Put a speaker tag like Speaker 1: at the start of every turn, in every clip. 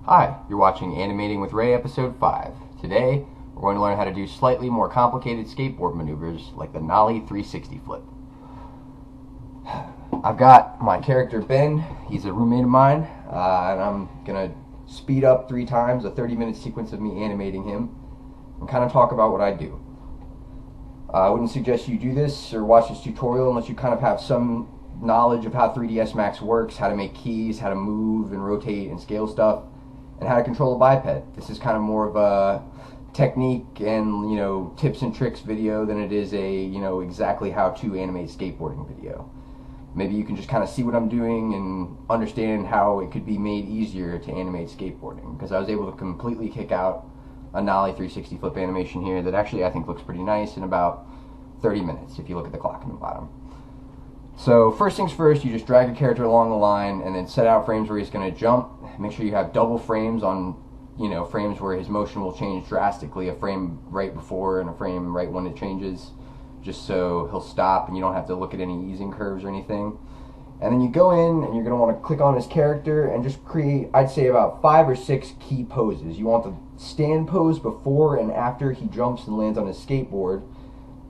Speaker 1: Hi, you're watching Animating with Wray episode 5. Today, we're going to learn how to do slightly more complicated skateboard maneuvers like the nollie 360 flip. I've got my character Ben, he's a roommate of mine, and I'm going to speed up 3 times a 30-minute sequence of me animating him and kind of talk about what I do. I wouldn't suggest you do this or watch this tutorial unless you kind of have some knowledge of how 3ds Max works, how to make keys, how to move and rotate and scale stuff, and how to control a biped. This is kind of more of a technique and, tips and tricks video than it is a, exactly how to animate skateboarding video. Maybe you can just kind of see what I'm doing and understand how it could be made easier to animate skateboarding, because I was able to completely kick out a nollie 360 flip animation here that actually I think looks pretty nice in about 30 minutes if you look at the clock in the bottom. So first things first, you just drag your character along the line and then set out frames where he's going to jump. Make sure you have double frames on, frames where his motion will change drastically, a frame right before and a frame right when it changes, just so he'll stop and you don't have to look at any easing curves or anything. And then you go in and you're going to want to click on his character and just create, I'd say, about 5 or 6 key poses. You want the stand pose before and after he jumps and lands on his skateboard.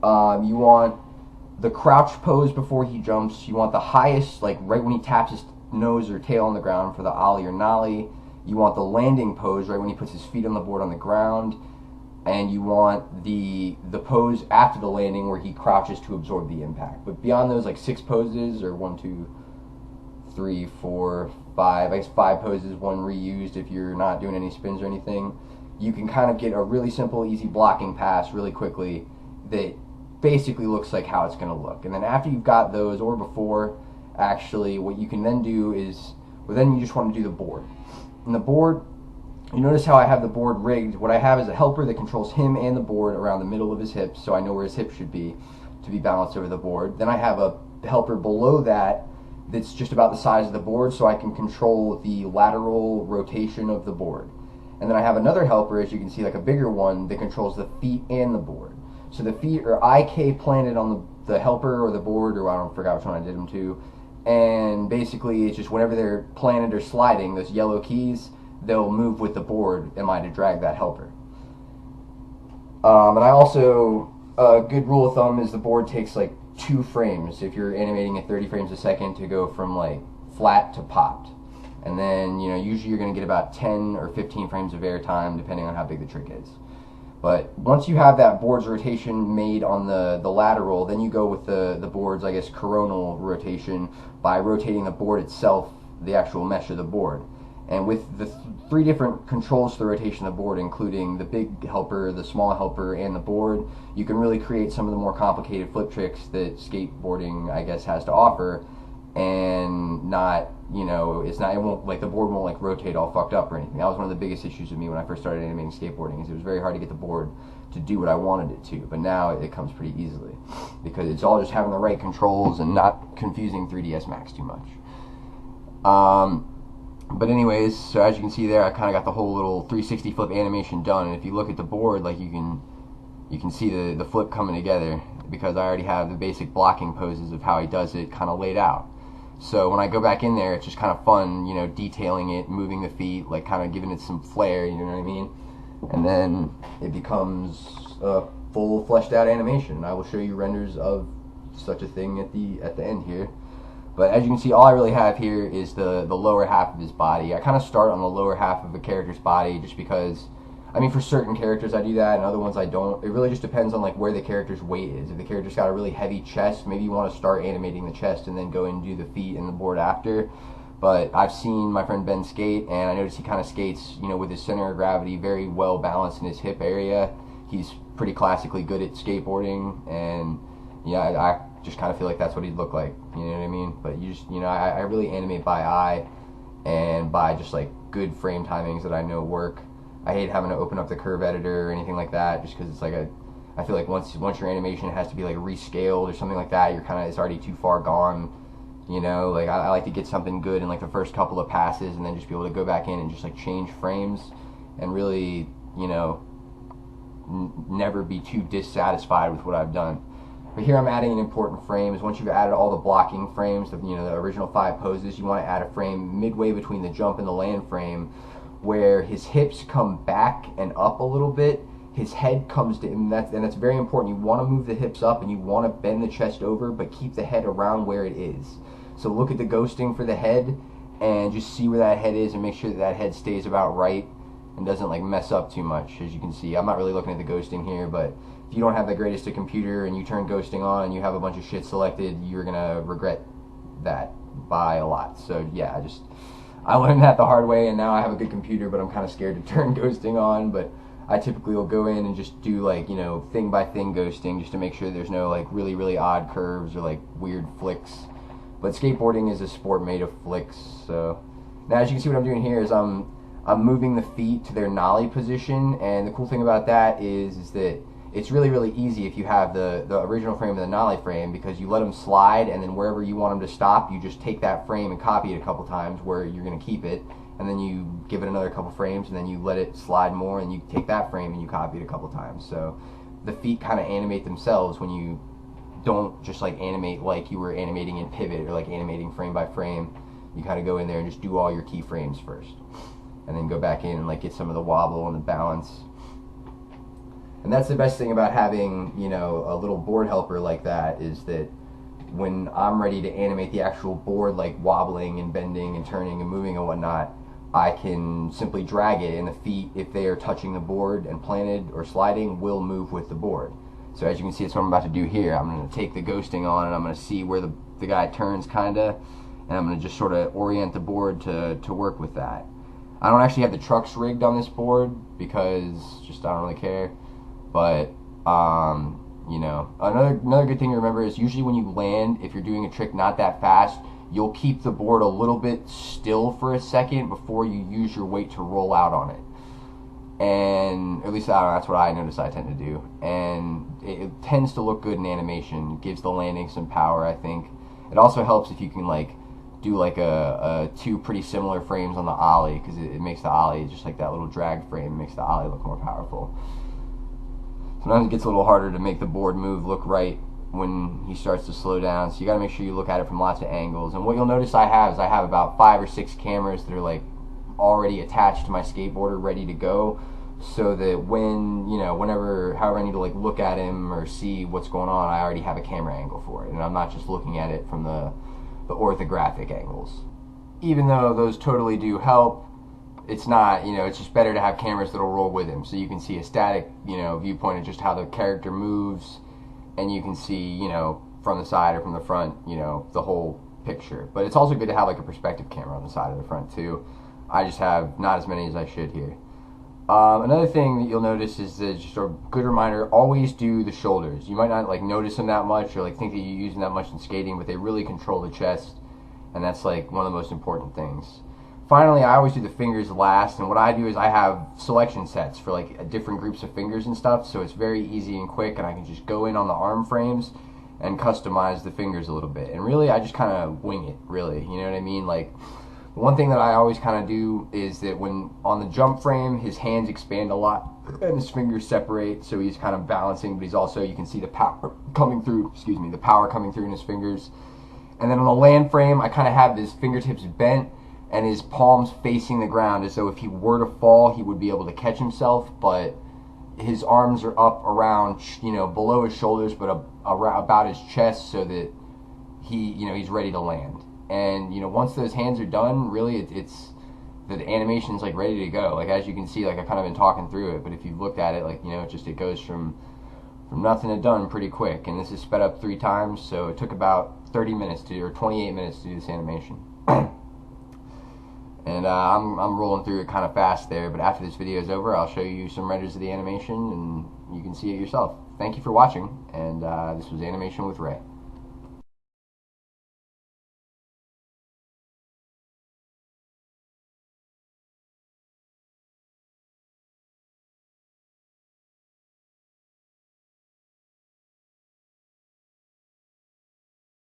Speaker 1: You want the crouch pose before he jumps. You want the highest, like right when he taps his nose or tail on the ground for the ollie or nollie. You want the landing pose right when he puts his feet on the board on the ground. And you want the pose after the landing where he crouches to absorb the impact. But beyond those 6 poses, or 1, 2, 3, 4, 5, I guess 5 poses, 1 reused if you're not doing any spins or anything, you can kind of get a really simple, easy blocking pass really quickly that basically looks like how it's going to look. And then after you've got those, or before, actually, what you can then do is, then you just want to do the board. And the board, you notice how I have the board rigged. What I have is a helper that controls him and the board around the middle of his hips, so I know where his hips should be to be balanced over the board. Then I have a helper below that that's just about the size of the board, so I can control the lateral rotation of the board. And then I have another helper, as you can see, like a bigger one, that controls the feet and the board. So the feet are IK planted on the helper or the board, or I forgot which one I did them to. And basically, it's just whenever they're planted or sliding, those yellow keys, they'll move with the board, am I to drag that helper. And I also, a good rule of thumb is the board takes 2 frames if you're animating at 30 frames a second to go from flat to popped. And then, usually you're going to get about 10 or 15 frames of air time depending on how big the trick is. But once you have that board's rotation made on the lateral, then you go with the board's, I guess, coronal rotation by rotating the board itself, the actual mesh of the board. And with the 3 different controls to the rotation of the board, including the big helper, the small helper, and the board, you can really create some of the more complicated flip tricks that skateboarding, I guess, has to offer, and not, the board won't rotate all fucked up or anything. That was one of the biggest issues with me when I first started animating skateboarding, is it was very hard to get the board to do what I wanted it to, but now it comes pretty easily, because it's all just having the right controls and not confusing 3ds Max too much. But anyways, so as you can see there, I kind of got the whole little 360 flip animation done, and if you look at the board, you can see the flip coming together, because I already have the basic blocking poses of how he does it kind of laid out. So when I go back in there, it's just kind of fun, detailing it, moving the feet, kind of giving it some flair, you know what I mean? And then it becomes a full fleshed out animation. I will show you renders of such a thing at the end here. But as you can see, all I really have here is the lower half of his body. I kind of start on the lower half of a character's body just because, for certain characters I do that, and other ones I don't. It really just depends on where the character's weight is. If the character's got a really heavy chest, maybe you want to start animating the chest and then go and do the feet and the board after. But I've seen my friend Ben skate, and I noticed he kind of skates, with his center of gravity very well balanced in his hip area. He's pretty classically good at skateboarding, and I just kind of feel like that's what he'd look like, you know what I mean? But you just, I really animate by eye and by just good frame timings that I know work. I hate having to open up the curve editor or anything like that, just because it's I feel like once your animation has to be rescaled or something like that, it's already too far gone, I like to get something good in the first couple of passes, and then just be able to go back in and just change frames and really, never be too dissatisfied with what I've done. But here I'm adding an important frame. Is once you've added all the blocking frames, the original 5 poses, you want to add a frame midway between the jump and the land frame, where his hips come back and up a little bit, his head comes to, and that's very important. You want to move the hips up and you want to bend the chest over, but keep the head around where it is. So look at the ghosting for the head and just see where that head is and make sure that that head stays about right and doesn't like mess up too much. As you can see, I'm not really looking at the ghosting here, but if you don't have the greatest of computer and you turn ghosting on and you have a bunch of shit selected, you're gonna regret that by a lot. So yeah, I learned that the hard way, and now I have a good computer, but I'm kind of scared to turn ghosting on. But I typically will go in and just do like, you know, thing by thing ghosting just to make sure there's no like really odd curves or like weird flicks. But skateboarding is a sport made of flicks. So now as you can see, what I'm doing here is I'm moving the feet to their nollie position, and the cool thing about that is that it's really easy if you have the original frame and the nollie frame, because you let them slide, and then wherever you want them to stop, you just take that frame and copy it a couple times where you're going to keep it, and then you give it another couple frames, and then you let it slide more, and you take that frame and you copy it a couple times. So the feet kind of animate themselves when you don't just like animate like you were animating in Pivot or like animating frame by frame. You kind of go in there and just do all your keyframes first, and then go back in and like get some of the wobble and the balance. And that's the best thing about having, you know, a little board helper like that, is that when I'm ready to animate the actual board, like wobbling and bending and turning and moving and whatnot, I can simply drag it, and the feet, if they are touching the board and planted or sliding, will move with the board. So as you can see, that's what I'm about to do here. I'm going to take the ghosting on, and I'm going to see where the guy turns kinda, and I'm going to just sort of orient the board to work with that. I don't actually have the trucks rigged on this board because just I don't really care. But you know, another good thing to remember is usually when you land, if you're doing a trick not that fast, you'll keep the board a little bit still for a second before you use your weight to roll out on it. And at least I don't know, that's what I notice I tend to do. And it tends to look good in animation. It gives the landing some power, I think. It also helps if you can like do like a two pretty similar frames on the ollie, because it makes the ollie, just like that little drag frame, makes the ollie look more powerful. Sometimes it gets a little harder to make the board move look right when he starts to slow down, so you got to make sure you look at it from lots of angles. And what you'll notice I have about 5 or 6 cameras that are like already attached to my skateboarder, ready to go, so that when, you know, however I need to like look at him or see what's going on, I already have a camera angle for it, and I'm not just looking at it from the orthographic angles. Even though those totally do help, it's not, you know, it's just better to have cameras that'll roll with him, so you can see a static, you know, viewpoint of just how the character moves, and you can see, you know, from the side or from the front, you know, the whole picture. But it's also good to have like a perspective camera on the side or the front too. I just have not as many as I should here. Another thing that you'll notice is that, just a good reminder, always do the shoulders. You might not like notice them that much or like think that you use them that much in skating, but they really control the chest, and that's like one of the most important things. Finally, I always do the fingers last, and what I do is I have selection sets for like different groups of fingers and stuff, so it's very easy and quick, and I can just go in on the arm frames and customize the fingers a little bit. And really, I just kind of wing it, really, you know what I mean? Like, one thing that I always kind of do is that when on the jump frame, his hands expand a lot and his fingers separate, so he's kind of balancing, but he's also, you can see the power coming through, the power coming through in his fingers. And then on the land frame, I kind of have his fingertips bent and his palms facing the ground, as though if he were to fall, he would be able to catch himself, but his arms are up around, you know, below his shoulders, but about his chest, so that he, you know, he's ready to land. And, you know, once those hands are done, really, it's the animation's like ready to go. Like, as you can see, like, I've kind of been talking through it, but if you've looked at it, like, you know, it goes from nothing to done pretty quick. And this is sped up 3 times, so it took about 30 minutes or 28 minutes to do this animation. And I'm rolling through it kind of fast there, but after this video is over, I'll show you some renders of the animation, and you can see it yourself. Thank you for watching, and this was Animation with Wray.